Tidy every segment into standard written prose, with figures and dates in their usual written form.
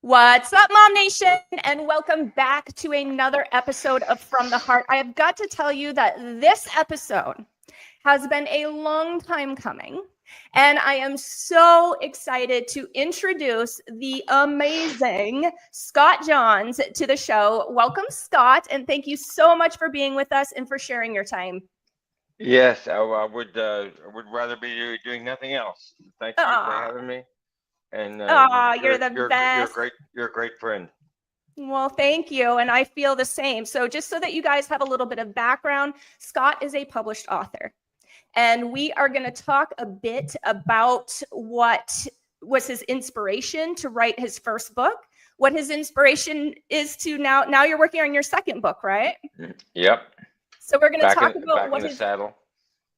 What's up, MOMnation? And welcome back to another episode of From the Heart. I have got to tell you that this episode has been a long time coming, and I am so excited to introduce the amazing Scott Johns to the show. Welcome, Scott, and thank you so much for being with us and for sharing your time. Yes, I would rather be doing nothing else. Thank you for having me. And you're the best. You're a great friend. Well, thank you. And I feel the same. So just so that you guys have a little bit of background, Scott is a published author. And we are going to talk a bit about what was his inspiration to write his first book, what his inspiration is to now you're working on your second book, right? Yep. So we're going to talk about what his saddle.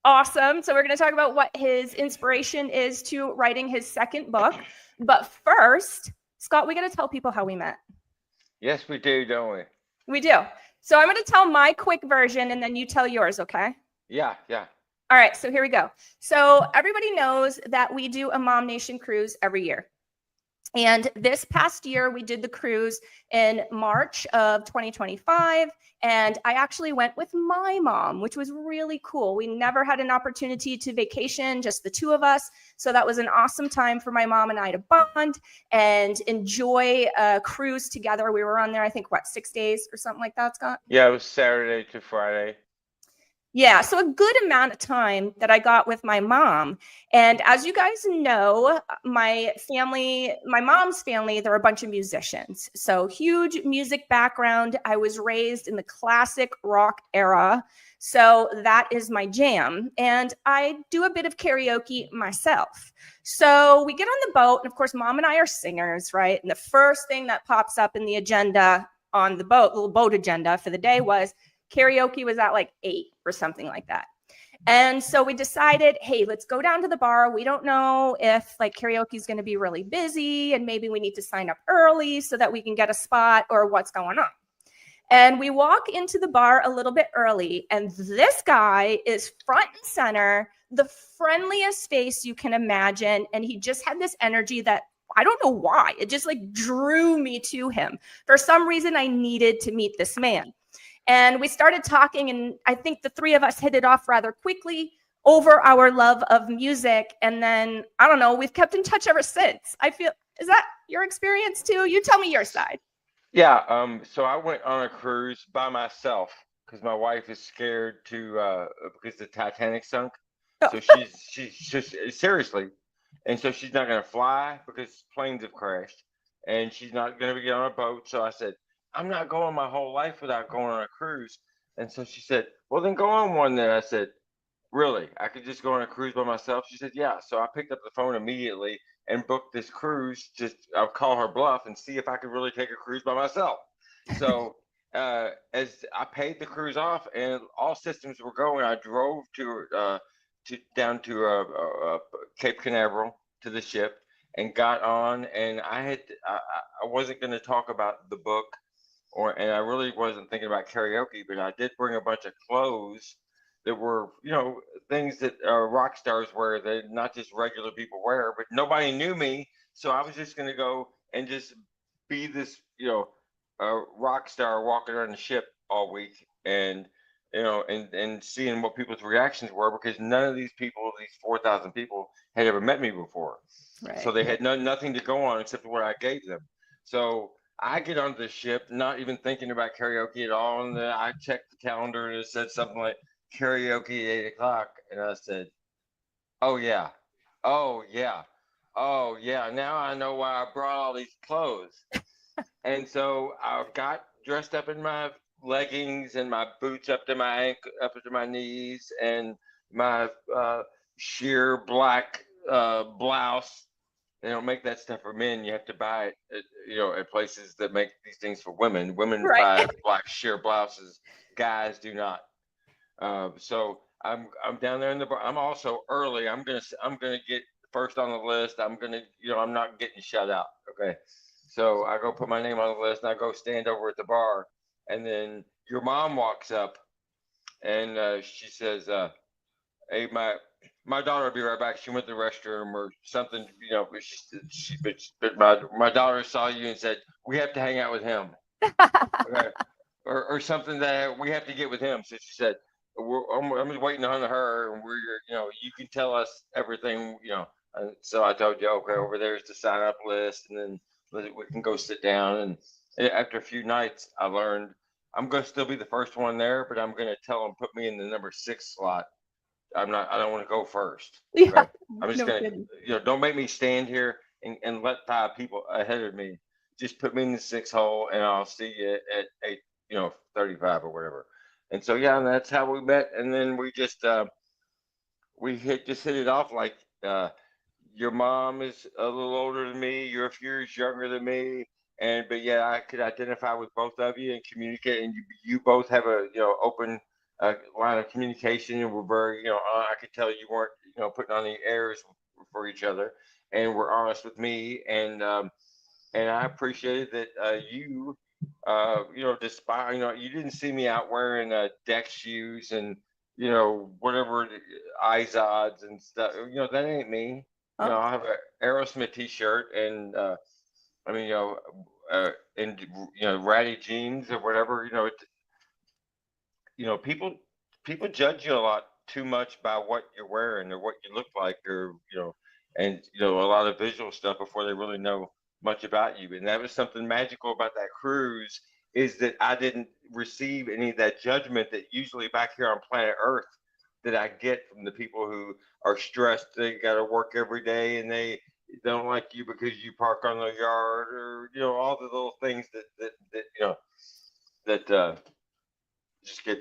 Awesome. So we're going to talk about what his inspiration is to writing his second book. But first, Scott, we got to tell people how we met. Yes, we do, don't we? We do. So I'm going to tell my quick version and then you tell yours, okay? Yeah. All right, so here we go. So everybody knows that we do a MOMnation cruise every year. And this past year, we did the cruise in March of 2025. And I actually went with my mom, which was really cool. We never had an opportunity to vacation, just the two of us. So that was an awesome time for my mom and I to bond and enjoy a cruise together. We were on there, I think, 6 days or something like that, Scott? Yeah, it was Saturday to Friday. Yeah, so a good amount of time that I got with my mom. And as you guys know, my mom's family, they're a bunch of musicians. So huge music background. I was raised in the classic rock era. So that is my jam. And I do a bit of karaoke myself. So we get on the boat. And of course, mom and I are singers, right? And the first thing that pops up in the agenda on the boat, little boat agenda for the day was karaoke was at 8 or something like that. And so we decided, hey, let's go down to the bar. We don't know if karaoke is going to be really busy and maybe we need to sign up early so that we can get a spot or what's going on. And we walk into the bar a little bit early and this guy is front and center, the friendliest face you can imagine. And he just had this energy that I don't know why. It just drew me to him. For some reason, I needed to meet this man. And we started talking, and I think the three of us hit it off rather quickly over our love of music. And then, I don't know, we've kept in touch ever since. Is that your experience too? You tell me your side. Yeah, so I went on a cruise by myself because my wife is scared because the Titanic sunk. Oh. So she's just seriously. And so she's not going to fly because planes have crashed. And she's not going to get on a boat. So I said, I'm not going my whole life without going on a cruise. And so she said, well, then go on one then. I said, really? I could just go on a cruise by myself? She said, yeah. So I picked up the phone immediately and booked this cruise. I'll call her bluff and see if I could really take a cruise by myself. So as I paid the cruise off and all systems were going, I drove down to Cape Canaveral to the ship and got on. And I wasn't going to talk about the book. And I really wasn't thinking about karaoke, but I did bring a bunch of clothes that were, things that rock stars wear, that not just regular people wear, but nobody knew me. So I was just going to go and just be this, rock star walking around the ship all week and seeing what people's reactions were, because none of these 4,000 people had ever met me before. Right. So they had nothing to go on except what I gave them. So I get onto the ship, not even thinking about karaoke at all. And then I checked the calendar and it said something like karaoke at 8 o'clock. And I said, oh, yeah. Now I know why I brought all these clothes. And so I got dressed up in my leggings and my boots up to my knees and my sheer black blouse. They don't make that stuff for men. You have to buy it, at places that make these things for women. Women buy black sheer blouses. Guys do not. So I'm down there in the bar. I'm also early. I'm gonna get first on the list. I'm not getting shut out. Okay. So I go put my name on the list and I go stand over at the bar. And then your mom walks up and she says, hey, my daughter will be right back. She went to the restroom or something, but my daughter saw you and said, we have to hang out with him. Okay. Or something that we have to get with him. So she said, I'm just waiting on her, and you can tell us everything. And so I told you, okay, over there's the sign up list, and then we can go sit down. And after a few nights, I learned I'm going to still be the first one there, but I'm going to tell them put me in the number 6 slot. I'm not. I don't want to go first. Yeah, Okay. I'm just no gonna. kidding. Don't make me stand here and let 5 people ahead of me. Just put me in the 6 hole, and I'll see you at 8. 35 or whatever. And so yeah, and that's how we met. And then we just hit it off like your mom is a little older than me. You're a few years younger than me. But yeah, I could identify with both of you and communicate. And you both have a open line of communication, and we're very I could tell you weren't putting on any airs for each other, and were honest with me. And I appreciated that despite you didn't see me out wearing deck shoes and whatever Izods and stuff. That ain't me. Oh, I have an Aerosmith T-shirt and I mean, and ratty jeans or whatever. People judge you a lot too much by what you're wearing or what you look like, or and a lot of visual stuff before they really know much about you. And that was something magical about that cruise, is that I didn't receive any of that judgment that usually back here on planet Earth that I get from the people who are stressed. They got to work every day, and they don't like you because you park on their yard, or all the little things that just get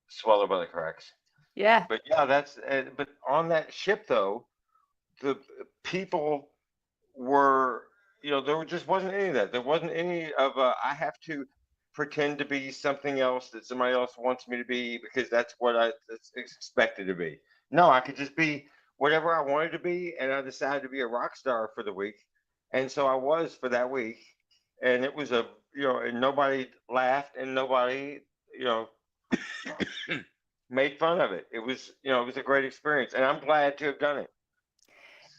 swallowed by the cracks. yeah. But yeah, but on that ship though, the people were, there just wasn't any of that. There wasn't any of I have to pretend to be something else that somebody else wants me to be because that's what it's expected to be. No, I could just be whatever I wanted to be, and I decided to be a rock star for the week, and so I was for that week, and it was and nobody laughed, and nobody, you know, made fun of it. It was a great experience, and I'm glad to have done it.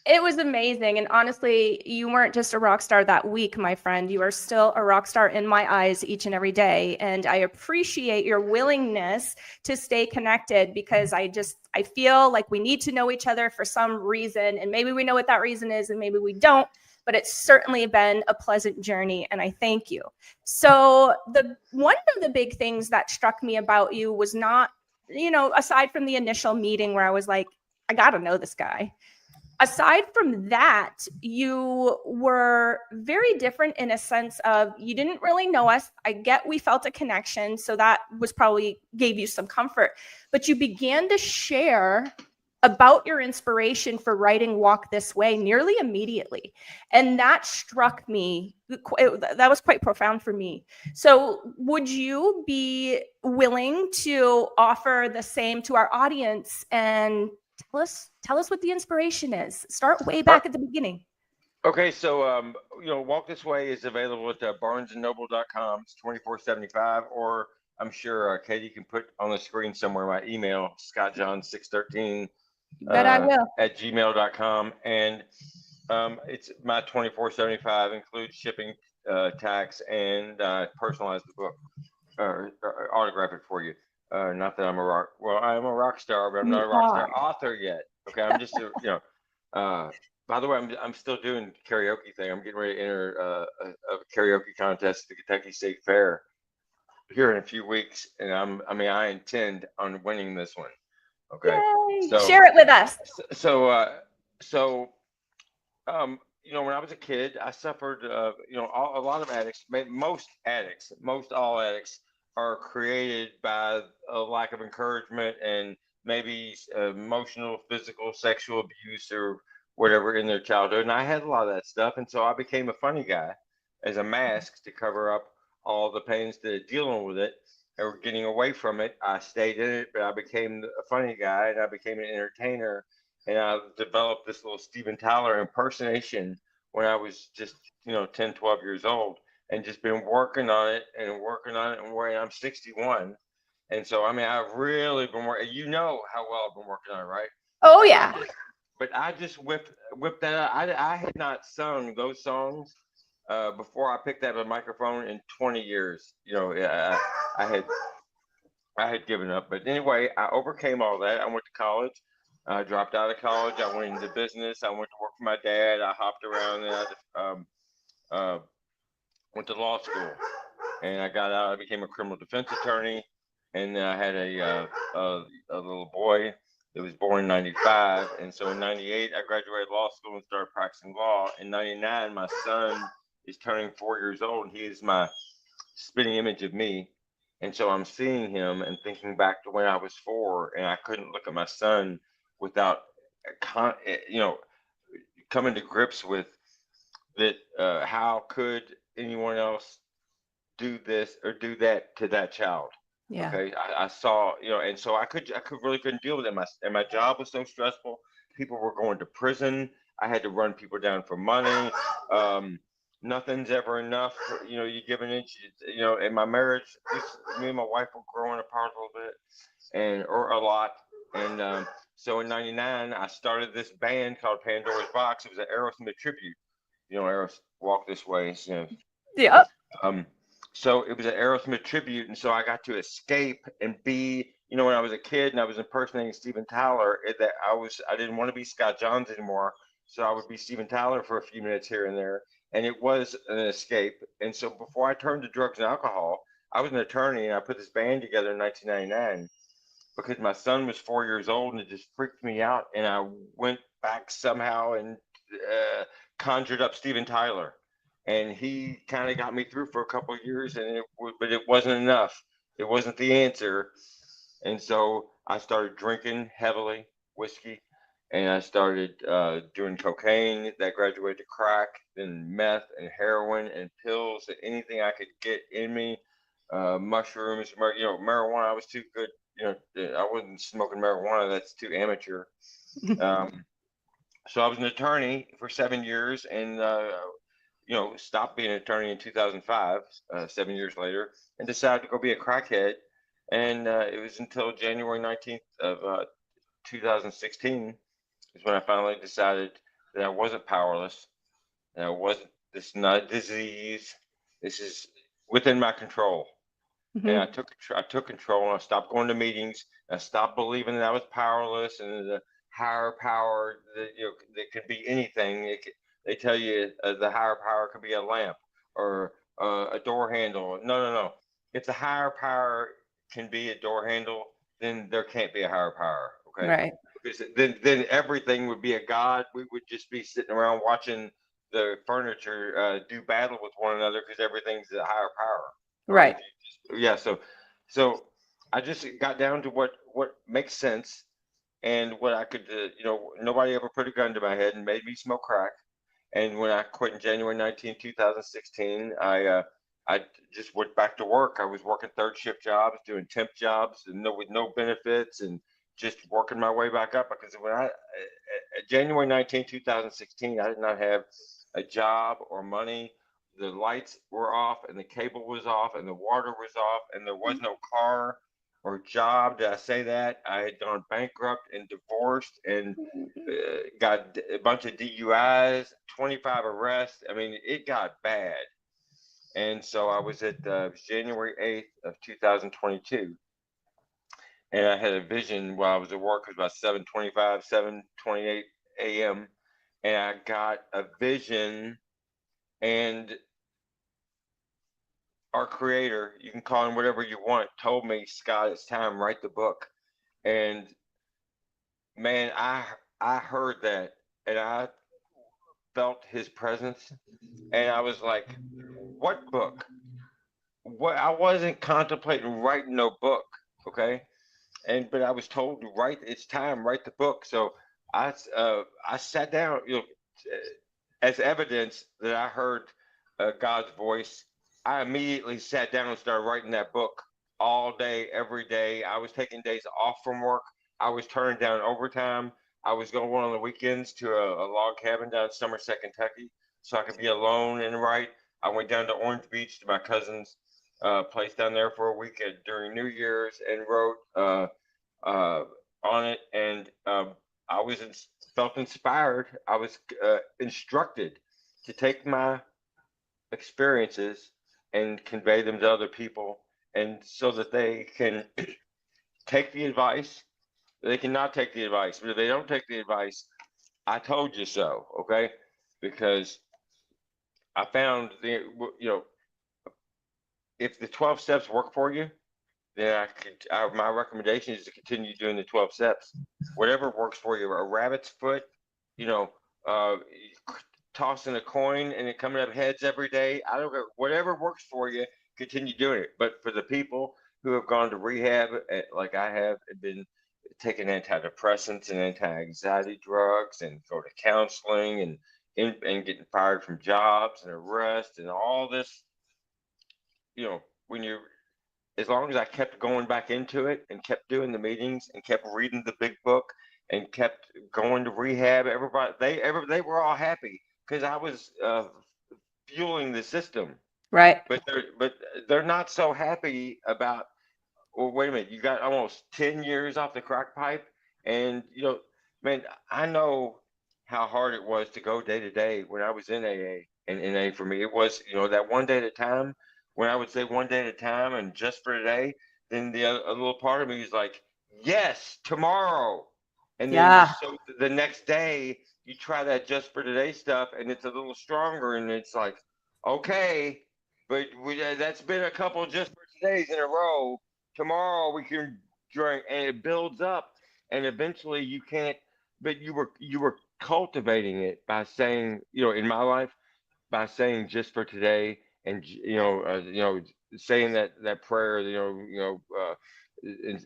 It was amazing. And honestly, you weren't just a rock star that week, my friend. You are still a rock star in my eyes each and every day. And I appreciate your willingness to stay connected, because I feel like we need to know each other for some reason. And maybe we know what that reason is, and maybe we don't. But it's certainly been a pleasant journey, and I thank you. So one of the big things that struck me about you was not, aside from the initial meeting where I was like, I got to know this guy. Aside from that, you were very different in a sense of you didn't really know us. I get we felt a connection, so that was probably gave you some comfort. But you began to share about your inspiration for writing Walk This Way nearly immediately. And that struck me. That was quite profound for me. So would you be willing to offer the same to our audience and tell us what the inspiration is? Start way back at the beginning. Okay, so Walk This Way is available at barnesandnoble.com. It's 24.75, or I'm sure Katie can put on the screen somewhere my email, scottjohn613 I will. at gmail.com, and it's my 24.75 includes shipping, tax, and personalize the book, or autograph it for you. Not that I'm I am a rock star, but I'm not a rock star author yet. Okay, I'm just by the way, I'm still doing karaoke thing. I'm getting ready to enter a karaoke contest at the Kentucky State Fair here in a few weeks, and I intend on winning this one. Okay, Yay. so Share it with us. When I was a kid, I suffered. A lot of addicts, most all addicts are created by a lack of encouragement and maybe emotional, physical, sexual abuse or whatever in their childhood. And I had a lot of that stuff, and so I became a funny guy as a mask to cover up all the pains that dealing with it or getting away from it. I stayed in it, but I became a funny guy, and I became an entertainer, and I developed this little Steven Tyler impersonation when I was just 10, 12 years old, and just been working on it and working on it. And where I'm 61, And so, I mean, I've really been working. You know how well I've been working on it, right? Oh But yeah. I just whipped that out. I had not sung those songs before I picked up a microphone in 20 years. I had given up. But anyway, I overcame all that. I went to college. I dropped out of college. I went into business. I went to work for my dad. I hopped around and uh, went to law school. And I got out. I became a criminal defense attorney. And I had a little boy that was born in 95. And so in 98, I graduated law school and started practicing law. In 99, my son is turning 4 years old. He is my spitting image of me. And so I'm seeing him and thinking back to when I was 4, and I couldn't look at my son without, you know, coming to grips with that. How could anyone else do this or do that to that child? Yeah. Okay, I saw, and so I really couldn't deal with it. My job was so stressful. People were going to prison. I had to run people down for money. Um, Nothing's ever enough. You give an inch. In my marriage, me and my wife were growing apart a little bit, or a lot. And so in '99, I started this band called Pandora's Box. It was an Aerosmith tribute. Aerosmith Walk This Way. Yeah. Um, so it was an Aerosmith tribute, and so I got to escape and be, when I was a kid and I was impersonating Steven Tyler, I didn't want to be Scott Johns anymore, so I would be Steven Tyler for a few minutes here and there, and it was an escape. And so before I turned to drugs and alcohol, I was an attorney, and I put this band together in 1999 because my son was 4 years old, and it just freaked me out, and I went back somehow and conjured up Steven Tyler, and he kind of got me through for a couple of years, but it wasn't enough. It wasn't the answer, and so I started drinking heavily whiskey, and I started doing cocaine. That graduated to crack, then meth and heroin and pills and anything I could get in me. Mushrooms, marijuana. I was too good. I wasn't smoking marijuana. That's too amateur. Um, so I was an attorney for 7 years, and stopped being an attorney in 2005, 7 years later, and decided to go be a crackhead. And it was until January 19th of 2016 is when I finally decided that I wasn't powerless, and I wasn't. This is not a disease. This is within my control. And Mm-hmm. I took control, and I stopped going to meetings. And I stopped believing that I was powerless and the higher power that could be anything. They tell you the higher power could be a lamp or a door handle. No, no, no. If the higher power can be a door handle, then there can't be a higher power. Okay, Right. because then everything would be a god. We would just be sitting around watching the furniture do battle with one another because everything's a higher power. Right? Right. Yeah. So I just got down to what makes sense and what I could. Nobody ever put a gun to my head and made me smoke crack. And when I quit in January 2016, I just went back to work. I was working third shift jobs, doing temp jobs, and with no benefits, and just working my way back up. Because January 2016, I did not have a job or money. The lights were off, and the cable was off, and the water was off, and there was no car or job. Did I say that? I had gone bankrupt and divorced and got a bunch of DUIs, 25 arrests. I mean, it got bad. And so I was at January 8th of 2022. And I had a vision while I was at work. It was about 7:25, 7:28 a.m. And I got a vision, and our creator, you can call him whatever you want, told me, Scott, it's time, write the book. And man, I heard that, and I felt his presence, and I was like, what book? What? I wasn't contemplating writing no book, okay? But I was told to write. It's time, write the book. So I sat down, as evidence that I heard God's voice. I immediately sat down and started writing that book all day, every day. I was taking days off from work. I was turning down overtime. I was going on the weekends to a log cabin down in Somerset, Kentucky, so I could be alone and write. I went down to Orange Beach to my cousin's place down there for a week during New Year's and wrote uh, on it. And I was felt inspired. I was instructed to take my experiences and convey them to other people, and so that they can take the advice. They cannot take the advice, but if they don't take the advice, I told you so. Okay, because I found if the 12 steps work for you, then my recommendation is to continue doing the 12 steps. Whatever works for you, a rabbit's foot, you know, uh, tossing a coin and it coming up heads every day. I don't care. Whatever works for you, continue doing it. But for the people who have gone to rehab, like I have, been taking antidepressants and anti-anxiety drugs and go to counseling and getting fired from jobs and arrest and all this, when you as long as I kept going back into it and kept doing the meetings and kept reading the big book and kept going to rehab, they were all happy because I was fueling the system. Right. But they're not so happy about. Well, wait a minute, you got almost 10 years off the crack pipe, and man, I know how hard it was to go day to day when I was in AA. And NA for me, it was that one day at a time. When I would say one day at a time and just for today, then a little part of me is like, yes, tomorrow. And then Yeah. so the next day you try that just for today stuff, and it's a little stronger, and it's like, okay, but that's been a couple just for today's in a row. Tomorrow we can drink, and it builds up, and eventually you can't. But you were cultivating it by saying, in my life, by saying just for today, and saying that prayer,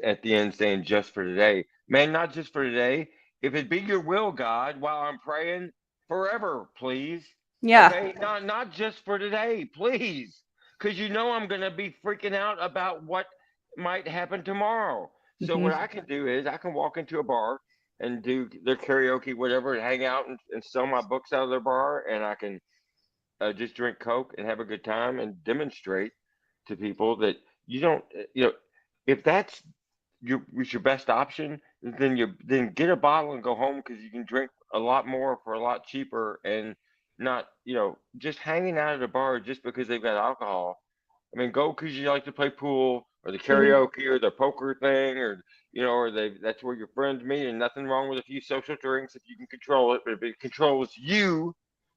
at the end saying just for today, man, not just for today. If it be your will, God, while I'm praying, forever, please. Yeah. Okay, not just for today, please, because I'm gonna be freaking out about what might happen tomorrow. So Hmm. what I can do is I can walk into a bar and do their karaoke, whatever, and hang out and sell my books out of their bar, and I can just drink Coke and have a good time and demonstrate to people that you don't, if that's your best option, then get a bottle and go home because you can drink a lot more for a lot cheaper and not, just hanging out at a bar just because they've got alcohol. I mean, go because you like to play pool or the Hmm. karaoke or the poker thing or that's where your friends meet, and nothing wrong with a few social drinks if you can control it. But if it controls you,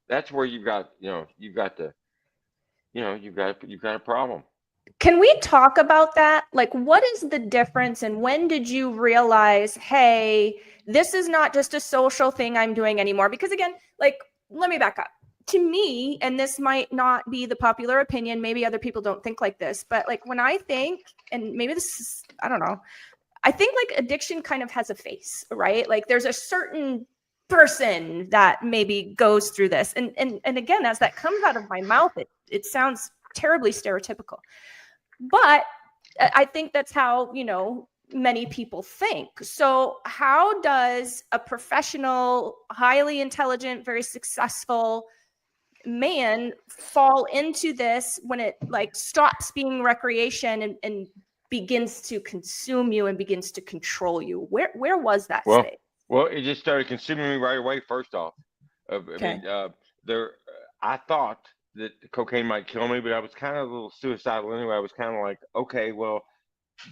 that's where you've got a problem. Can we talk about that? Like, what is the difference, and when did you realize, hey, this is not just a social thing I'm doing anymore? Because again, like, let me back up. To me, and this might not be the popular opinion, maybe other people don't think like this, but like when I think, and maybe this is, I don't know, I think like addiction kind of has a face, right? Like there's a certain person that maybe goes through this. And again, as that comes out of my mouth, it sounds terribly stereotypical. But I think that's how, many people think. So how does a professional, highly intelligent, very successful man fall into this when it like stops being recreation and begins to consume you and begins to control you? Where was that Well, space? well, it just started consuming me right away. First off, I Okay. mean, there. I thought that cocaine might kill me, but I was kind of a little suicidal anyway. I was kind of like, okay, well,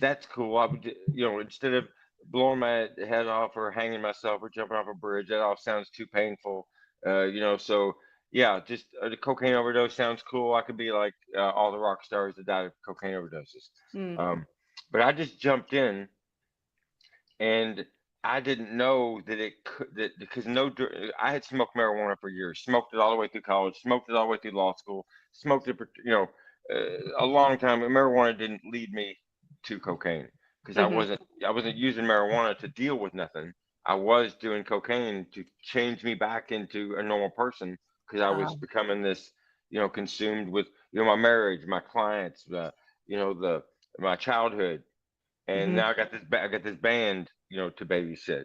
that's cool. I would, instead of blowing my head off or hanging myself or jumping off a bridge, that all sounds too painful. So yeah, just the cocaine overdose sounds cool. I could be like all the rock stars that died of cocaine overdoses. Mm. Um, but I just jumped in, and I didn't know that it could that because I had smoked marijuana for years, smoked it all the way through college, smoked it all the way through law school, smoked it for a long time. And marijuana didn't lead me to cocaine because I Hmm. wasn't I wasn't using marijuana to deal with nothing. I was doing cocaine to change me back into a normal person because I was becoming this consumed with my marriage, my clients, the my childhood, and Hmm. now I got this band, to babysit,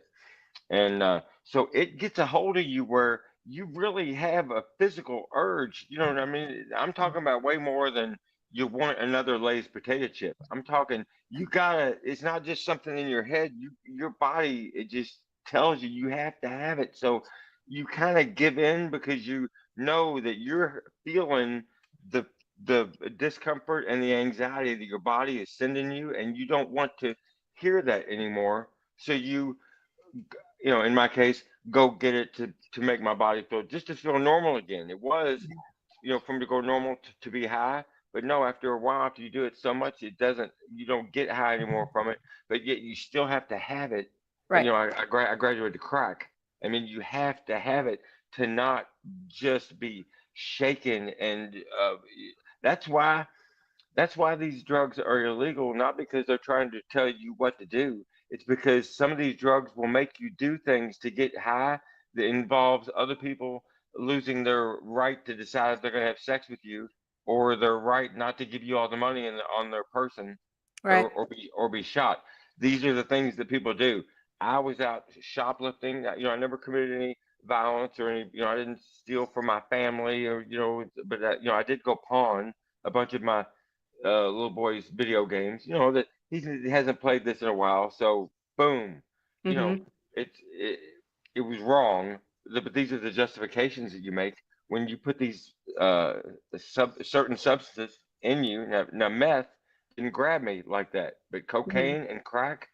and so it gets a hold of you where you really have a physical urge. You know what I mean? I'm talking about way more than you want another Lay's potato chip. I'm talking, you gotta, it's not just something in your head. Your body, it just tells you you have to have it. So you kind of give in because you know that you're feeling the the discomfort and the anxiety that your body is sending you, and you don't want to hear that anymore. So in my case, go get it to make my body feel, just to feel normal again. It was, for me to go normal to be high. But no, after a while, after you do it so much, you don't get high anymore from it. But yet you still have to have it. And Right. I graduated crack. I mean, you have to have it to not just be shaken. And that's why these drugs are illegal, not because they're trying to tell you what to do. It's because some of these drugs will make you do things to get high that involves other people losing their right to decide if they're going to have sex with you, or their right not to give you all the money on their person, Right. or be shot. These are the things that people do. I was out shoplifting. I never committed any violence or any. I didn't steal from my family, or but I did go pawn a bunch of my little boy's video games. That he hasn't played this in a while, so boom. You know, Mm-hmm. it was wrong. But these are the justifications that you make when you put these certain substances in you. Now meth didn't grab me like that, but Mm-hmm. cocaine and crack,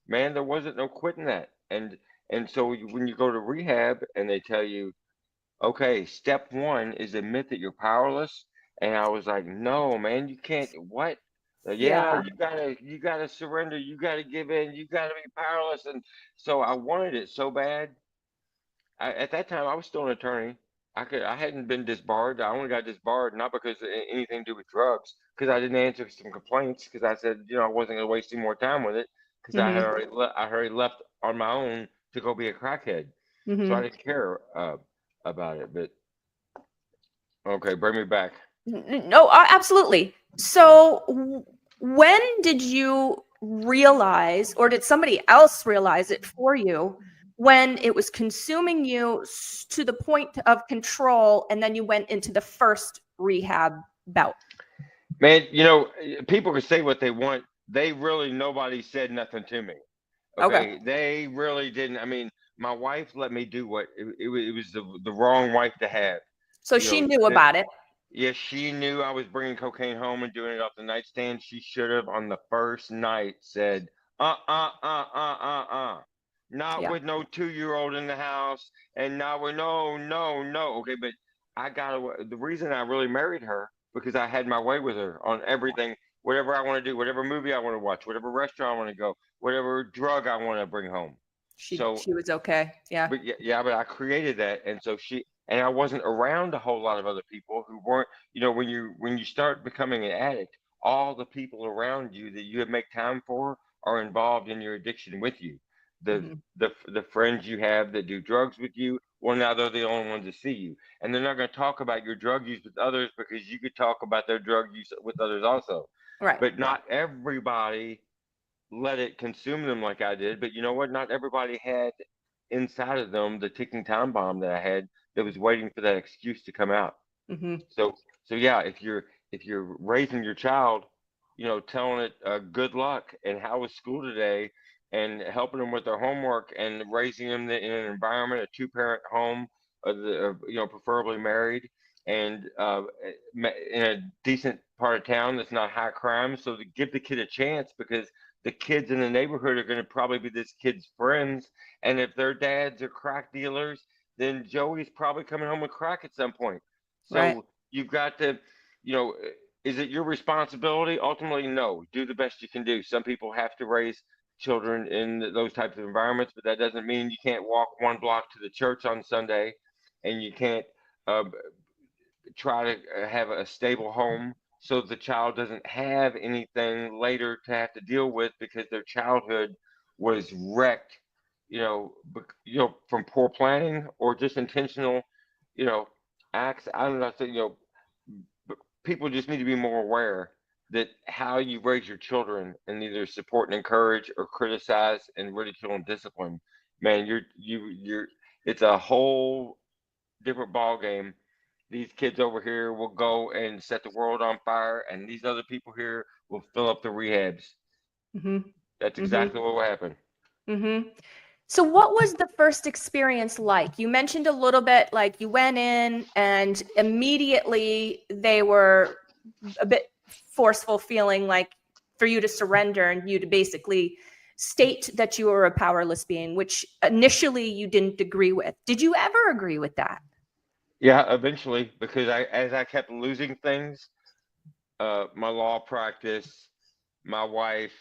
man, there wasn't no quitting that. And so when you go to rehab and they tell you, okay, step one is admit that you're powerless. And I was like, no, man, you can't. What? Yeah, Yeah. you gotta surrender. You gotta give in. You gotta be powerless. And so I wanted it so bad. At that time, I was still an attorney. I hadn't been disbarred. I only got disbarred not because of anything to do with drugs, because I didn't answer some complaints, because I said, I wasn't going to waste any more time with it, because Mm-hmm. I had already left on my own to go be a crackhead. So I Mm-hmm. didn't care about it. But okay, bring me back. No, absolutely. So, when did you realize, or did somebody else realize it for you, when it was consuming you to the point of control, and then you went into the first rehab bout? Man, people can say what they want. Nobody said nothing to me. Okay. Okay, they really didn't. I mean, my wife let me do what it was the wrong wife to have. So You she know, knew that about it. Yes, she knew I was bringing cocaine home and doing it off the nightstand. She should have on the first night said, not Yeah. with no 2-year-old in the house, and not with no, no, no. Okay, but the reason I really married her, because I had my way with her on everything, whatever I want to do, whatever movie I want to watch, whatever restaurant I want to go, whatever drug I want to bring home. So She was okay. Yeah. but yeah, but I created that, and so I wasn't around a whole lot of other people who weren't. When you start becoming an addict, all the people around you that you make time for are involved in your addiction with you. The Hmm. the friends you have that do drugs with you, well, now they're the only ones to see you, and they're not going to talk about your drug use with others, because you could talk about their drug use with others also. Right. But not everybody let it consume them like I did. But you know what? Not everybody had inside of them the ticking time bomb that I had, that was waiting for that excuse to come out. Hmm. So yeah, if you're raising your child, telling it good luck and how was school today, and helping them with their homework, and raising them in an environment, a two-parent home, preferably married, and in a decent part of town that's not high crime, so to give the kid a chance, because the kids in the neighborhood are going to probably be this kid's friends, and if their dads are crack dealers, then Joey's probably coming home with crack at some point. Right. So you've got to, you know, is it your responsibility? Ultimately, no. Do the best you can do. Some people have to raise children in those types of environments, but that doesn't mean you can't walk one block to the church on Sunday, and you can't uh, try to have a stable home, so the child doesn't have anything later to have to deal with, because their childhood was wrecked, from poor planning or just intentional, you know, acts. I don't know. So, people just need to be more aware that how you raise your children, and either support and encourage, or criticize and ridicule and discipline, man, you're it's a whole different ball game these kids over here will go and set the world on fire, and these other people here will fill up the rehabs. Mm-hmm. That's Mm-hmm. exactly what will happen. Mm-hmm. So what was the first experience like? You mentioned a little bit like you went in and immediately they were a bit forceful, feeling like for you to surrender and you to basically state that you were a powerless being, which initially you didn't agree with. Did you ever agree with that? Yeah, eventually, because as I kept losing things, my law practice, my wife,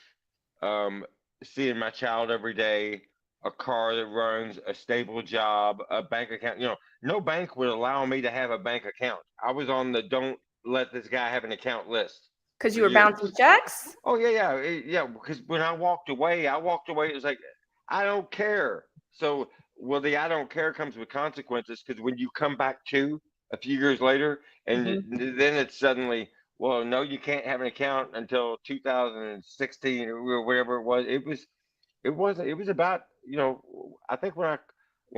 um, seeing my child every day, a car that runs, a stable job, a bank account. No bank would allow me to have a bank account. I was on the don't let this guy have an account list Because for you were bouncing years. checks? Oh yeah. Because when I walked away, It was like, I don't care. So, well, the I don't care comes with consequences, because when you come back to a few years later, and Mm-hmm. then it's suddenly, well, no, you can't have an account until 2016 or whatever it was. It was about, I think when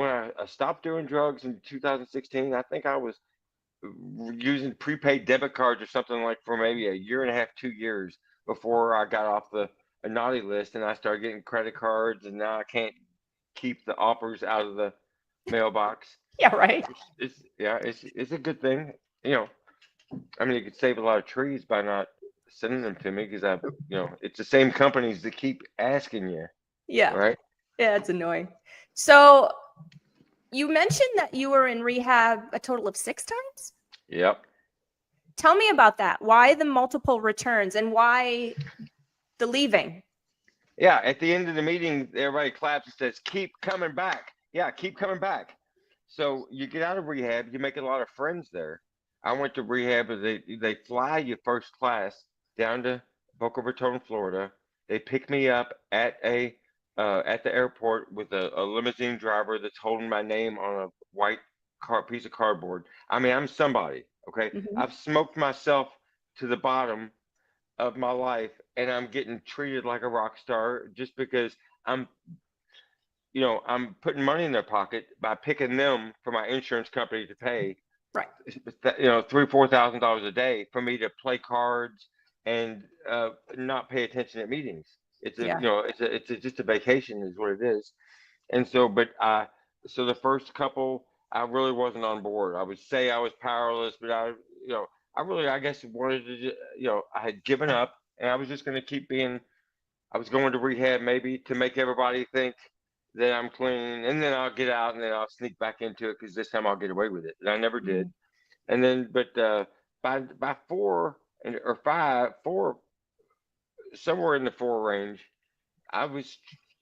I stopped doing drugs in 2016, I think I was using prepaid debit cards or something, like for maybe a year and a half, 2 years before I got off the a naughty list, and I started getting credit cards, and now I can't keep the offers out of the mailbox. Yeah, right. It's a good thing. You know, I mean, you could save a lot of trees by not sending them to me, because it's the same companies that keep asking you, Yeah. right? Yeah, it's annoying. So you mentioned that you were in rehab a total of 6 times? Yep. Tell me about that. Why the multiple returns and why the leaving? Yeah, at the end of the meeting, everybody claps and says, "Keep coming back." Yeah, keep coming back. So you get out of rehab, you make a lot of friends there. I went to rehab, and they fly you first class down to Boca Raton, Florida. They pick me up at the airport with a limousine driver that's holding my name on a white piece of cardboard. I mean, I'm somebody. Okay, Mm-hmm. I've smoked myself to the bottom of my life, and I'm getting treated like a rock star just because I'm I'm putting money in their pocket by picking them for my insurance company to pay, Right. $3,000-4,000 a day for me to play cards and not pay attention at meetings. It's a Yeah. just a vacation is what it is. And so, so the first couple, I really wasn't on board. I would say I was powerless, but I really, I guess, wanted to, I had given up, and I was just going to keep being. I was going to rehab maybe to make everybody think that I'm clean, and then I'll get out, and then I'll sneak back into it, because this time I'll get away with it. And I never Mm-hmm. did. And then, but by four or five, four, somewhere in the four range, I was,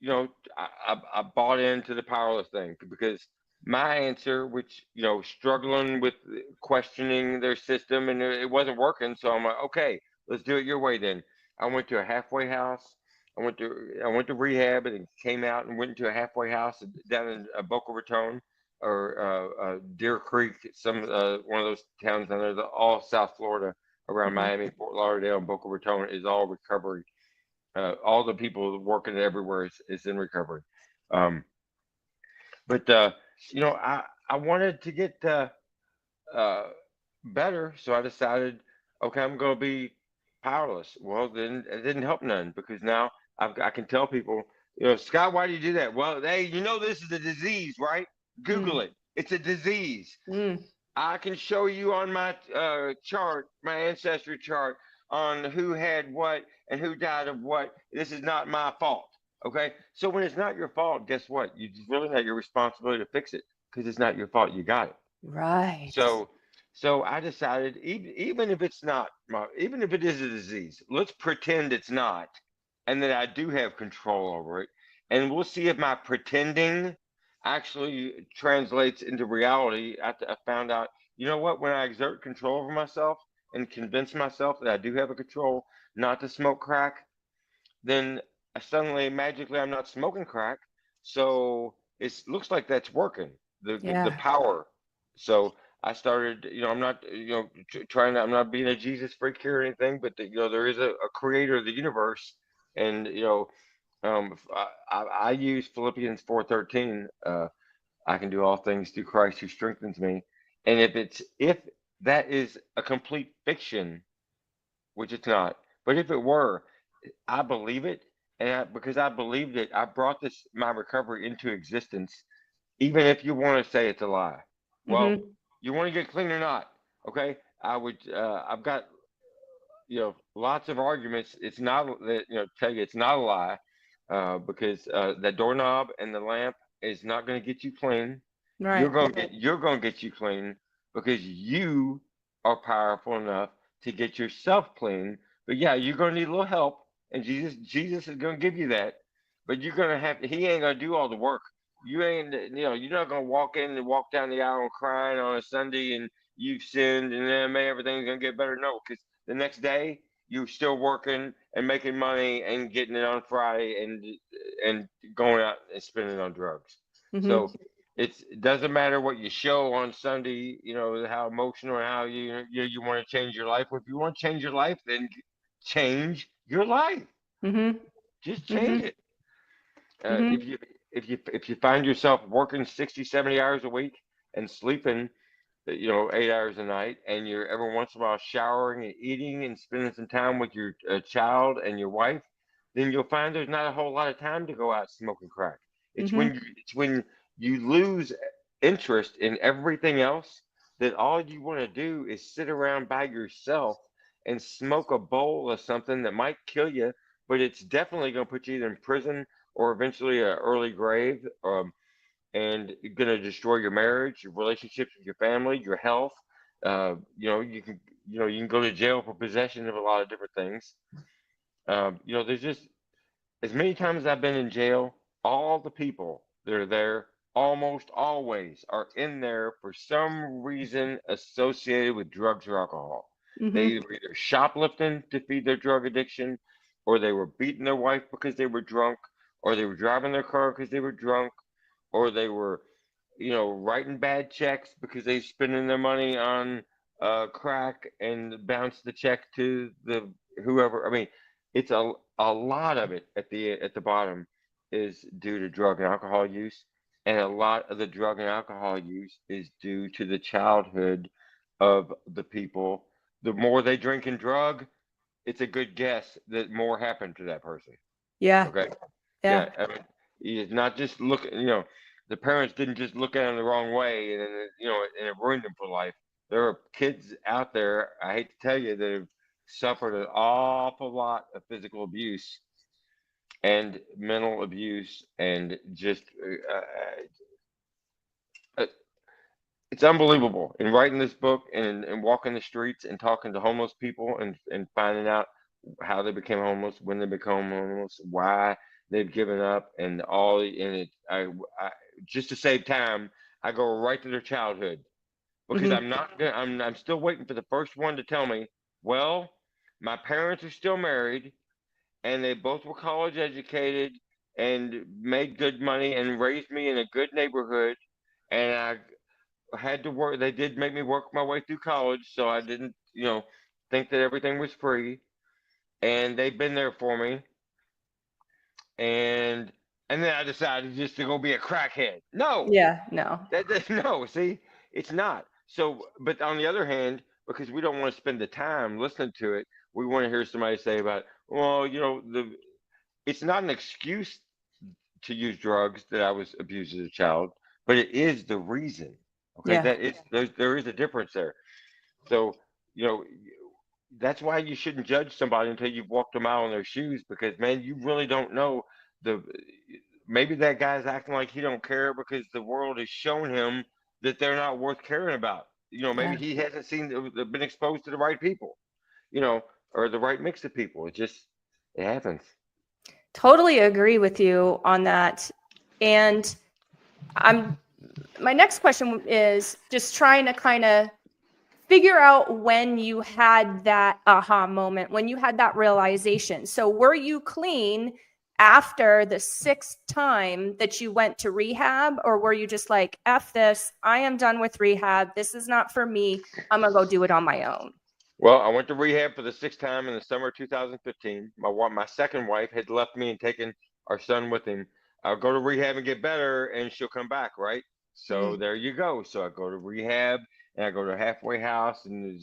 I bought into the powerless thing, because my answer, which, struggling with questioning their system, and it wasn't working. So I'm like, okay, let's do it your way then. I went to a halfway house. I went to rehab, and then came out and went to a halfway house down in Boca Raton, or Deer Creek, some one of those towns down there. All South Florida, around Mm-hmm. Miami, Fort Lauderdale, and Boca Raton is all recovery. All the people working everywhere is in recovery. Um, but I wanted to get uh, better, so I decided, okay, I'm going to be powerless. Well, then it didn't help none, because now I can tell people, Scott, why do you do that? Well, hey, this is a disease, right? Google it. It's a disease. Mm-hmm. I can show you on my chart, my ancestry chart, on who had what and who died of what. This is not my fault. Okay. So when it's not your fault, guess what? It's really not your responsibility to fix it, because it's not your fault. You got it. Right. So, so I decided, even if it's not even if it is a disease, let's pretend it's not, and that I do have control over it, and we'll see if my pretending actually translates into reality. I found out, you know what? When I exert control over myself and convince myself that I do have a control not to smoke crack, then suddenly, magically, I'm not smoking crack. So it looks like that's working. The Yeah. power. So I started. I'm not. Trying to. I'm not being a Jesus freak here or anything. But there is a creator of the universe, and I use Philippians 4:13. I can do all things through Christ who strengthens me. And if that is a complete fiction, which it's not. But if it were, I believe it, and because I believed it, I brought this my recovery into existence. Even if you want to say it's a lie, well, Mm-hmm. you want to get clean or not? Okay, I would. I've got lots of arguments. It's not that tell you it's not a lie, because the doorknob and the lamp is not going to get you clean. Right. You're going to get you clean because you are powerful enough to get yourself clean. But yeah, you're going to need a little help, and Jesus is going to give you that. But you're going to have he ain't going to do all the work. You ain't you're not going to walk in and walk down the aisle crying on a Sunday and you've sinned and then everything's going to get better. No, because the next day you're still working and making money and getting it on Friday and going out and spending on drugs. Mm-hmm. So it doesn't matter what you show on Sunday, how emotional and how you want to change your life. If you want to change your life, then change your life. Mm-hmm. Just Mm-hmm. change it. Mm-hmm. If you find yourself working 60, 70 hours a week and sleeping 8 hours a night, and you're every once in a while showering and eating and spending some time with your child and your wife, then you'll find there's not a whole lot of time to go out smoking crack. Mm-hmm. It's when you lose interest in everything else that all you want to do is sit around by yourself and smoke a bowl of something that might kill you, but it's definitely going to put you either in prison or eventually an early grave. And going to destroy your marriage, your relationships with your family, your health. You can go to jail for possession of a lot of different things. There's just as many times as I've been in jail, all the people that are there almost always are in there for some reason associated with drugs or alcohol. Mm-hmm. They were either shoplifting to feed their drug addiction, or they were beating their wife because they were drunk, or they were driving their car because they were drunk, or they were, writing bad checks because they spending their money on crack and bounce the check to the whoever. I mean, it's a lot of it at the bottom is due to drug and alcohol use, and a lot of the drug and alcohol use is due to the childhood of the people. The more they drink and drug, it's a good guess that more happened to that person. Yeah. Okay. Yeah. Yeah, I mean, it's not just the parents didn't just look at them the wrong way, and then and it ruined them for life. There are kids out there, I hate to tell you, that have suffered an awful lot of physical abuse and mental abuse, and just uh, it's unbelievable. In writing this book and walking the streets and talking to homeless people and finding out how they became homeless, when they become homeless, why they've given up, and all. And just to save time, I go right to their childhood because Mm-hmm. I'm not gonna. I'm still waiting for the first one to tell me. Well, my parents are still married, and they both were college educated and made good money and raised me in a good neighborhood, and I had to work. They did make me work my way through college, so I didn't, think that everything was free. And they've been there for me. And then I decided just to go be a crackhead. No, Yeah. No. no. See, it's not. So, but on the other hand, because we don't want to spend the time listening to it, we want to hear somebody say about, well, it's not an excuse to use drugs that I was abused as a child, but it is the reason. Okay, Yeah. that is there is a difference there. So, you know, that's why you shouldn't judge somebody until you've walked a mile in their shoes, because man, you really don't know the maybe that guy's acting like he don't care because the world has shown him that they're not worth caring about. Maybe Yeah. he hasn't been exposed to the right people, or the right mix of people. It happens. Totally agree with you on that. And I'm my next question is just trying to kind of figure out when you had that aha moment, when you had that realization. So were you clean after the sixth time that you went to rehab, or were you just like, F this, I am done with rehab. This is not for me. I'm gonna go do it on my own. Well, I went to rehab for the sixth time in the summer of 2015. My second wife had left me and taken our son with him. I'll go to rehab and get better, and she'll come back, right? So Mhm. there you go. So I go to rehab, and I go to a halfway house, and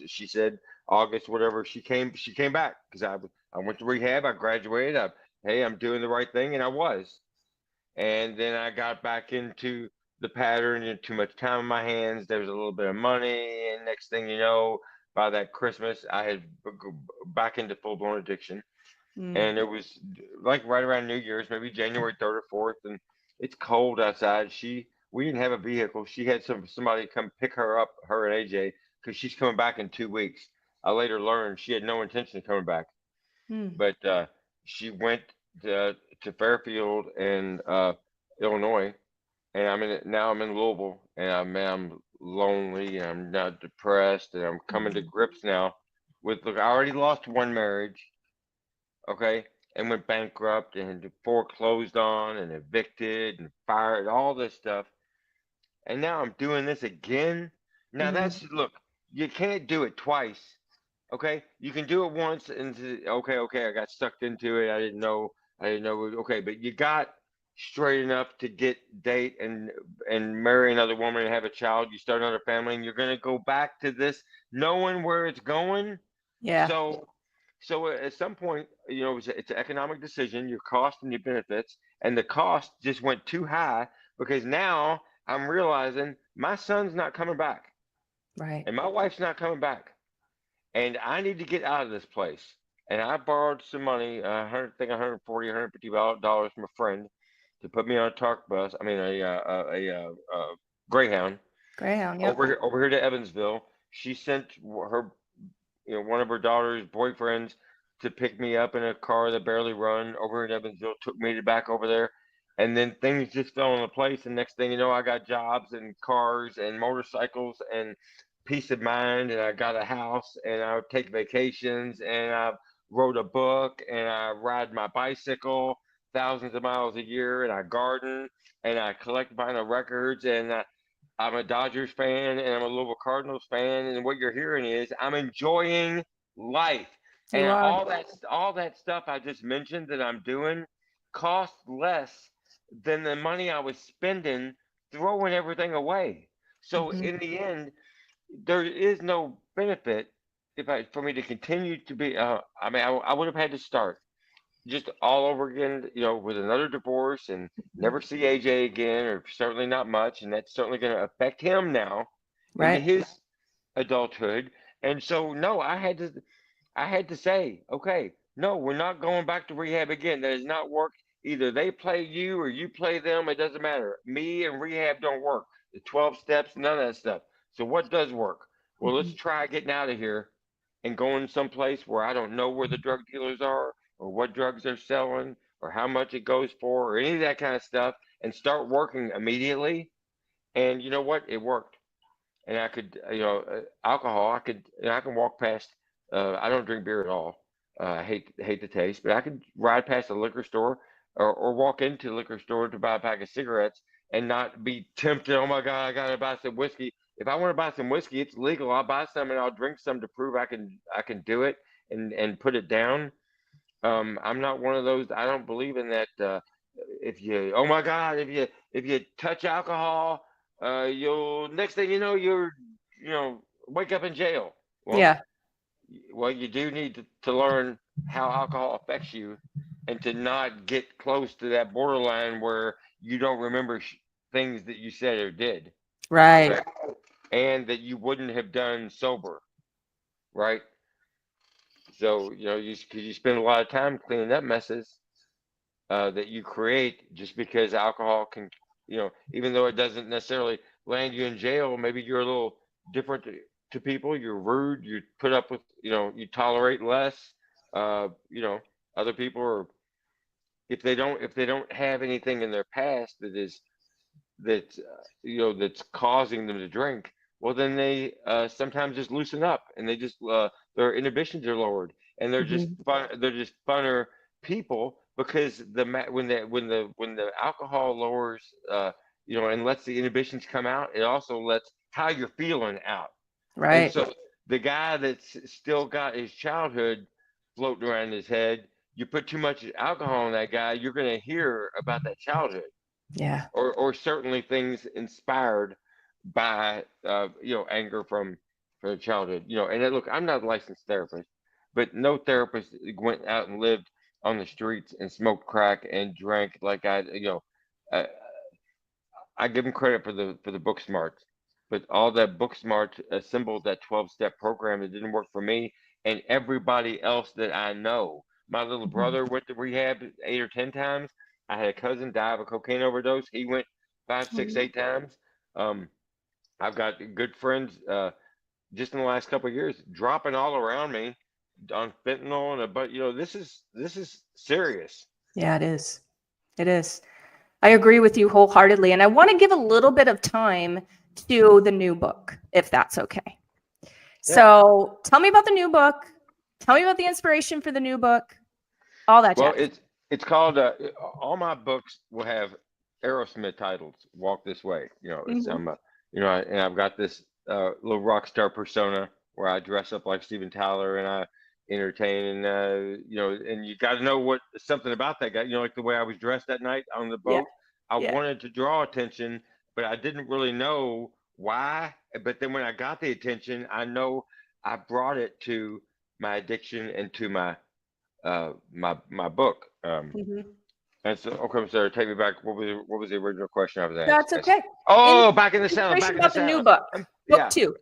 she said August, whatever, she came back because I went to rehab, I graduated, hey, I'm doing the right thing, and I was. And then I got back into the pattern and too much time on my hands. There was a little bit of money, and next thing you know, by that Christmas, I had back into full blown addiction. Mm. And it was like right around New Year's, maybe January 3rd or 4th, and it's cold outside. We didn't have a vehicle. She had somebody come pick her up, her and AJ, because she's coming back in 2 weeks. I later learned she had no intention of coming back, Mm. but she went to Fairfield and Illinois, and now I'm in Louisville, and I'm lonely, and I'm now depressed, and I'm coming to grips now with, look, I already lost one marriage, okay, and went bankrupt and foreclosed on and evicted and fired, all this stuff, and now I'm doing this again. Now Mm. look, you can't do it twice. Okay, you can do it once and okay, I got sucked into it. I didn't know. Okay, but you got straight enough to date and marry another woman and have a child. You start another family, and you're gonna go back to this, knowing where it's going. Yeah. So, at some point, it's an economic decision, your cost and your benefits, and the cost just went too high because now I'm realizing my son's not coming back, Right. and my wife's not coming back, and I need to get out of this place. And I borrowed some money, I think 140, $150 from a friend to put me on a TARC bus. I mean, a Greyhound Greyhound. Yep. over here to Evansville. She sent her, one of her daughter's boyfriends to pick me up in a car that barely run over in Evansville, took me back over there. And then things just fell into place. And next thing you know, I got jobs and cars and motorcycles and peace of mind. And I got a house and I would take vacations and I wrote a book and I ride my bicycle thousands of miles a year and I garden and I collect vinyl records and I'm a Dodgers fan and I'm a Louisville Cardinals fan, and what you're hearing is I'm enjoying life. You And are. all that stuff I just mentioned that I'm doing costs less than the money I was spending throwing everything away. So Hmm. in the end, there is no benefit for me to continue to be. I mean, I would have had to start just all over again, with another divorce and never see AJ again, or certainly not much. And that's certainly going to affect him now into Right. his adulthood. And so, no, I had to say, okay, no, we're not going back to rehab again. That has not worked. Either they play you or you play them. It doesn't matter. Me and rehab don't work. The 12 steps, none of that stuff. So what does work? Well, let's Hmm. try getting out of here and going someplace where I don't know where the drug dealers are or what drugs they're selling or how much it goes for or any of that kind of stuff and start working immediately. And you know what? It worked. And I could, alcohol, I can walk past, I don't drink beer at all. I hate the taste, but I could ride past a liquor store or walk into the liquor store to buy a pack of cigarettes and not be tempted. Oh my God, I gotta buy some whiskey. If I want to buy some whiskey, it's legal. I'll buy some and I'll drink some to prove I can do it and put it down. I'm not one of those. I don't believe in that. If you, oh my God, if you touch alcohol, you'll next thing you know wake up in jail. Well, Yeah. you do need to learn how alcohol affects you, and to not get close to that borderline where you don't remember things that you said or did. Right. Okay, and that you wouldn't have done sober, right? So because you spend a lot of time cleaning up messes that you create just because alcohol can, even though it doesn't necessarily land you in jail, maybe you're a little different to people. You're rude. You put up with, you tolerate less. Uh, you know, other people are, if they don't have anything in their past that's causing them to drink, well, then they sometimes just loosen up and they just their inhibitions are lowered and they're just Hmm. fun. They're just funner people because when the alcohol lowers, and lets the inhibitions come out, it also lets how you're feeling out. And Right. so the guy that's still got his childhood floating around his head, you put too much alcohol in that guy, you're going to hear about that childhood Yeah. or certainly things inspired by anger from their childhood. And then, look, I'm not a licensed therapist, but no therapist went out and lived on the streets and smoked crack and drank like I, I give them credit for the book smarts, but all that book smart assembled that 12-step program that didn't work for me and everybody else that I know. My little Mhm. brother went to rehab 8 or 10 times. I had a cousin die of a cocaine overdose. He went five, six, Mhm. 8 times. Um, I've got good friends just in the last couple of years dropping all around me on fentanyl and but this is serious. Yeah, it is. It is. I agree with you wholeheartedly. And I want to give a little bit of time to the new book, if that's okay. Yeah. So tell me about the new book. Tell me about the inspiration for the new book, all that Well, jazz. it's called all my books will have Aerosmith titles. Walk This Way. It's Mhm. and I've got this little rock star persona where I dress up like Steven Tyler and I entertain and and you got to know what something about that guy. Like the way I was dressed that night on the Yeah. boat. I Yeah. wanted to draw attention, but I didn't really know why. But then when I got the attention, I know I brought it to my addiction and to my book. Mhm. And so, okay, so take me back. What was the original question I was That's asked? okay. In Oh, back in the saddle, inspiration back in the about the new saddle. book, book Yeah. 2.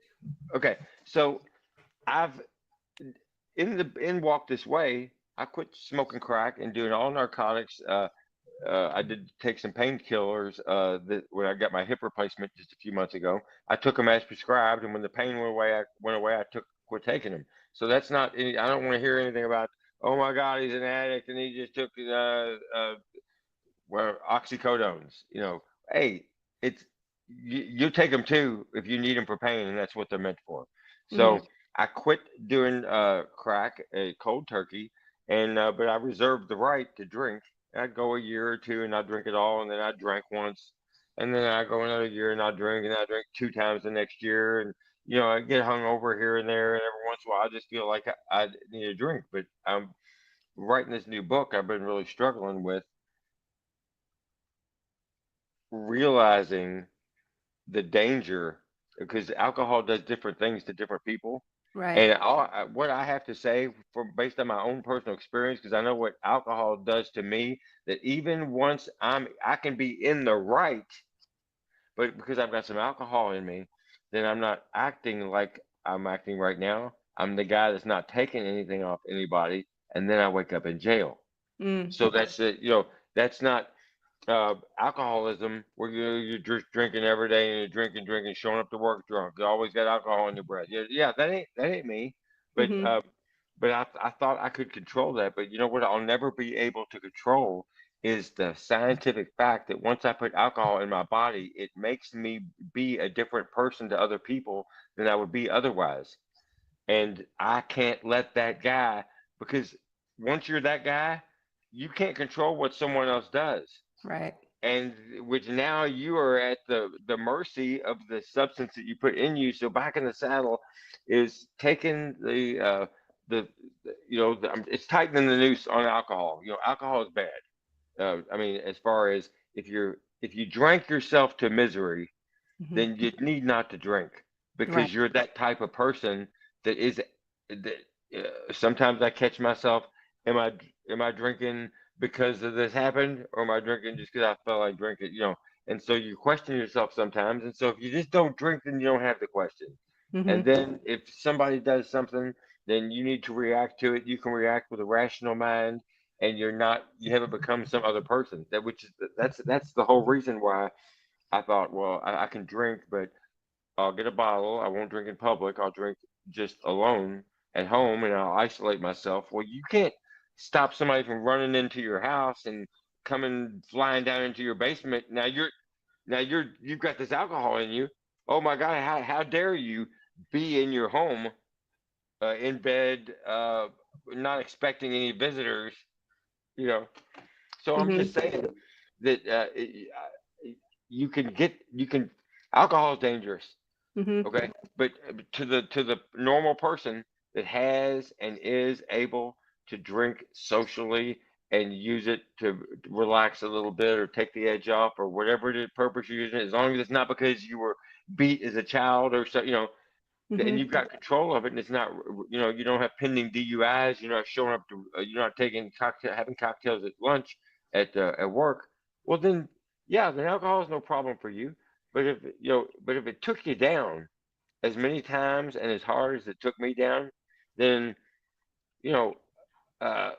Okay. So I've in Walk This Way, I quit smoking crack and doing all narcotics. I did take some painkillers that when I got my hip replacement just a few months ago. I took them as prescribed, and when the pain went away. I quit taking them. So that's not any. I don't want to hear anything about. Oh my God, he's an addict, and he just took oxycodones. Hey, it's you take them too if you need them for pain, and that's what they're meant for. Mhm. So I quit doing crack, cold turkey, and but I reserved the right to drink. I'd go a year or two and I'd drink it all, and then I drank once, and then I go another year and I drink, and I drink 2 times the next year, and I get hung over here and there, and every once in a while I just feel like I need a drink. But I'm writing this new book. I've been really struggling with realizing the danger because alcohol does different things to different people. Right. And what I have to say, from based on my own personal experience, because I know what alcohol does to me, that even once I can be in the right, but because I've got some alcohol in me, then I'm not acting like I'm acting right now. I'm the guy that's not taking anything off anybody, and then I wake up in jail. Mm. So that's it. That's not alcoholism where you're just drinking every day and you're drinking, showing up to work drunk. You always got alcohol in your breath. Yeah, yeah, that ain't me. But Mhm. I thought I could control that. But you know what? I'll never be able to control is the scientific fact that once I put alcohol in my body, it makes me be a different person to other people than I would be otherwise. And I can't let that guy because once you're that guy, you can't control what someone else does, Right. and which now you are at the mercy of the substance that you put in you. So back in the saddle is taking the it's tightening the noose on alcohol. Alcohol is bad. I mean, as far as if you drank yourself to misery, Mhm. then you need not to drink Right. because you're that type of person that is that sometimes I catch myself, am I drinking because of this happened, or am I drinking just because I felt like drinking? And so you question yourself sometimes, and so if you just don't drink, then you don't have the question. And Mhm. then if somebody does something, then you need to react to it. You can react with a rational mind, and you haven't become some other person. That's the whole reason why I thought, well, I can drink, but I'll get a bottle. I won't drink in public. I'll drink just alone at home and I'll isolate myself. Well, you can't stop somebody from running into your house and coming flying down into your basement. You've got this alcohol in you. Oh my God, how dare you be in your home, in bed, not expecting any visitors, you know. So I'm just Mhm. saying that you can alcohol is dangerous. Mhm. Okay, but to the normal person that has and is able to drink socially and use it to relax a little bit or take the edge off or whatever the purpose you're using it, as long as it's not because you were beat as a child or so, Mm-hmm. and you've got control of it, and it's not, you don't have pending DUIs, you're not showing up to, you're not having cocktails at lunch at work. Well, then, yeah, then alcohol is no problem for you. But if it took you down as many times and as hard as it took me down, then, you know, uh,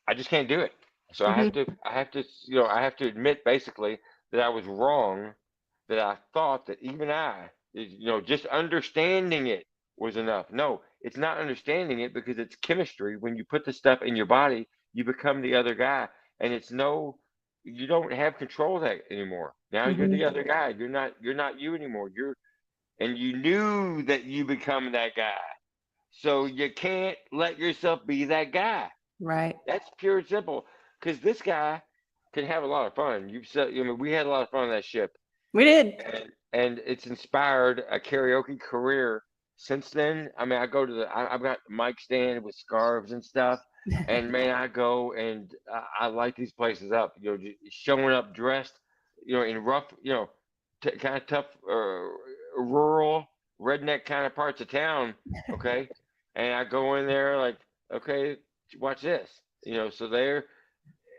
I just can't do it. So Mm-hmm. I have to admit basically that I was wrong, that I thought that even just understanding it was enough. No, it's not understanding it, because it's chemistry. When you put the stuff in your body, you become the other guy, and you don't have control of that anymore. Now you're Mm-hmm. the other guy. You're not you anymore. And you knew that you become that guy. So you can't let yourself be that guy. Right. That's pure and simple. Because this guy can have a lot of fun. We had a lot of fun on that ship, We did. and it's inspired a karaoke career since then. I mean, I've got a mic stand with scarves and stuff, and man, I go and I light these places up. Showing up dressed, in rough, kind of tough, rural, redneck kind of parts of town. Okay, and I go in there like, okay, watch this. So there,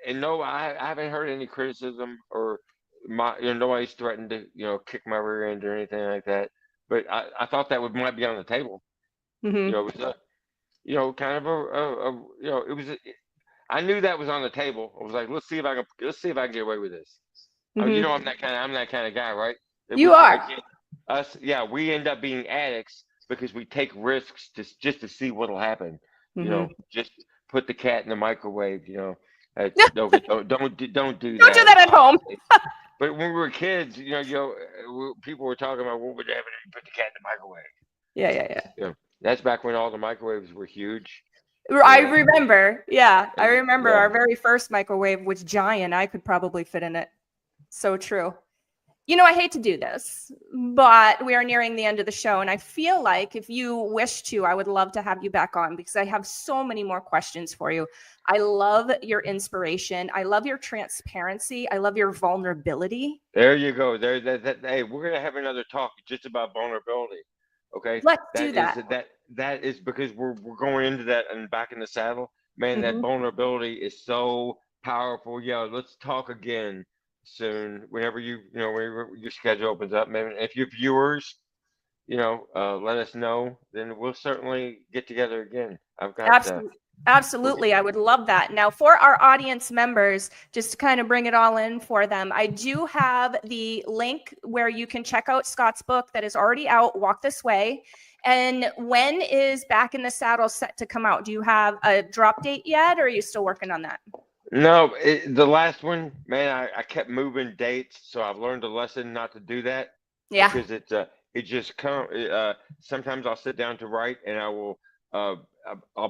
and no, I haven't heard any criticism, or nobody's threatened to kick my rear end or anything like that. But I thought that might be on the table. Mm-hmm. It was kind of it was. I knew that was on the table. I was like, let's see if I can get away with this. Mm-hmm. I'm that kind of guy, right? You are. We end up being addicts because we take risks just to see what'll happen. Mm-hmm. Just put the cat in the microwave. Don't do Don't do that. that at home. But when we were kids, people were talking about what would happen if you put the cat in the microwave. Yeah. That's back when all the microwaves were huge. I remember. Yeah, I remember Yeah. our very first microwave was giant. I could probably fit in it. So true. I hate to do this, but we are nearing the end of the show. And I feel like if you wish to, I would love to have you back on, because I have so many more questions for you. I love your inspiration. I love your transparency. I love your vulnerability. There you go. Hey, we're going to have another talk just about vulnerability. Okay. Let's do that. That is because we're going into that and back in the saddle, man. That vulnerability is so powerful. Yeah. Let's talk again soon, whenever whenever your schedule opens up, man. If your viewers, let us know, then we'll certainly get together again. I've got Absolutely. I would love that. Now, for our audience members, just to kind of bring it all in for them, I do have the link where you can check out Scott's book that is already out, Walk This Way. And when is Back in the Saddle set to come out? Do you have a drop date yet, or are you still working on that? No, the last one, man, I kept moving dates, so I've learned a lesson not to do that. Yeah. Because it just sometimes I'll sit down to write, and I'll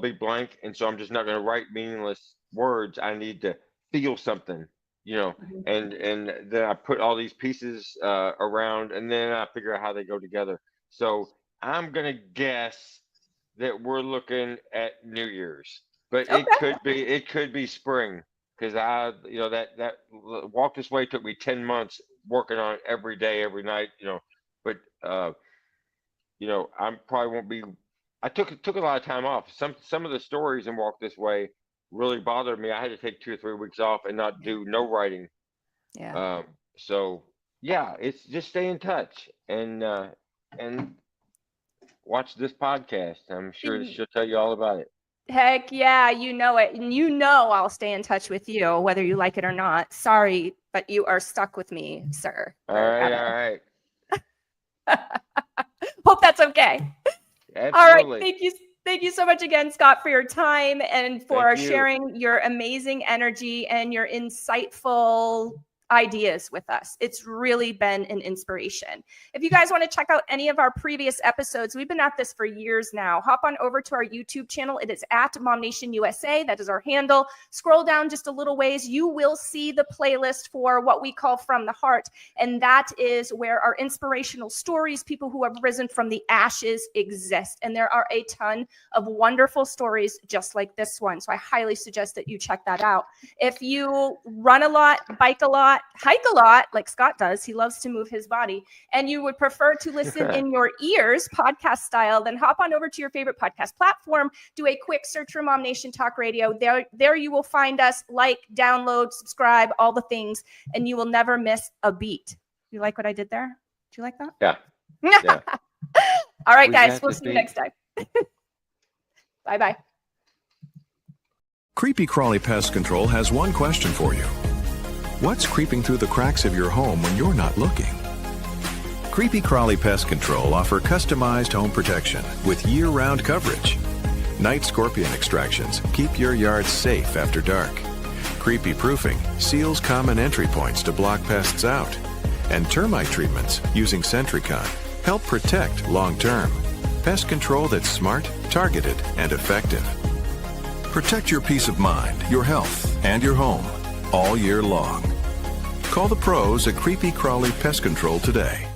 be blank, and so I'm just not going to write meaningless words. I need to feel something, and then I put all these pieces around, and then I figure out how they go together. So I'm going to guess that we're looking at New Year's, but Okay. it could be spring, because that Walk This Way took me 10 months working on it every day, every night, but I probably won't be. I took a lot of time off. Some of the stories in Walk This Way really bothered me. I had to take 2 or 3 weeks off and not do no writing. Yeah. So yeah, it's just stay in touch and watch this podcast. I'm sure she'll tell you all about it. Heck yeah, you know it. And I'll stay in touch with you, whether you like it or not. Sorry, but you are stuck with me, sir. All right. Hope that's okay. Absolutely. All right. Thank you so much again, Scott, for your time and for sharing your amazing energy and your insightful ideas with us. It's really been an inspiration. If you guys want to check out any of our previous episodes, we've been at this for years now. Hop on over to our YouTube channel. It is at MOMnation USA. That is our handle. Scroll down just a little ways. You will see the playlist for what we call From the Heart. And that is where our inspirational stories, people who have risen from the ashes, exist. And there are a ton of wonderful stories just like this one. So I highly suggest that you check that out. If you run a lot, bike a lot, not hike a lot like Scott does, he loves to move his body, and you would prefer to listen in your ears, podcast style, then hop on over to your favorite podcast platform, do a quick search for MOMnation Talk Radio. There you will find us, like, download, subscribe, all the things, and you will never miss a beat. You like what I did there? Do you like that? Yeah. Yeah. All right, guys, we'll see you next time. Bye-bye. Creepy Crawly Pest Control has one question for you. What's creeping through the cracks of your home when you're not looking? Creepy Crawly Pest Control offer customized home protection with year-round coverage. Night scorpion extractions keep your yard safe after dark. Creepy proofing seals common entry points to block pests out. And termite treatments using Sentricon help protect long-term. Pest control that's smart, targeted, and effective. Protect your peace of mind, your health, and your home all year long. Call the pros at Creepy Crawly Pest Control today.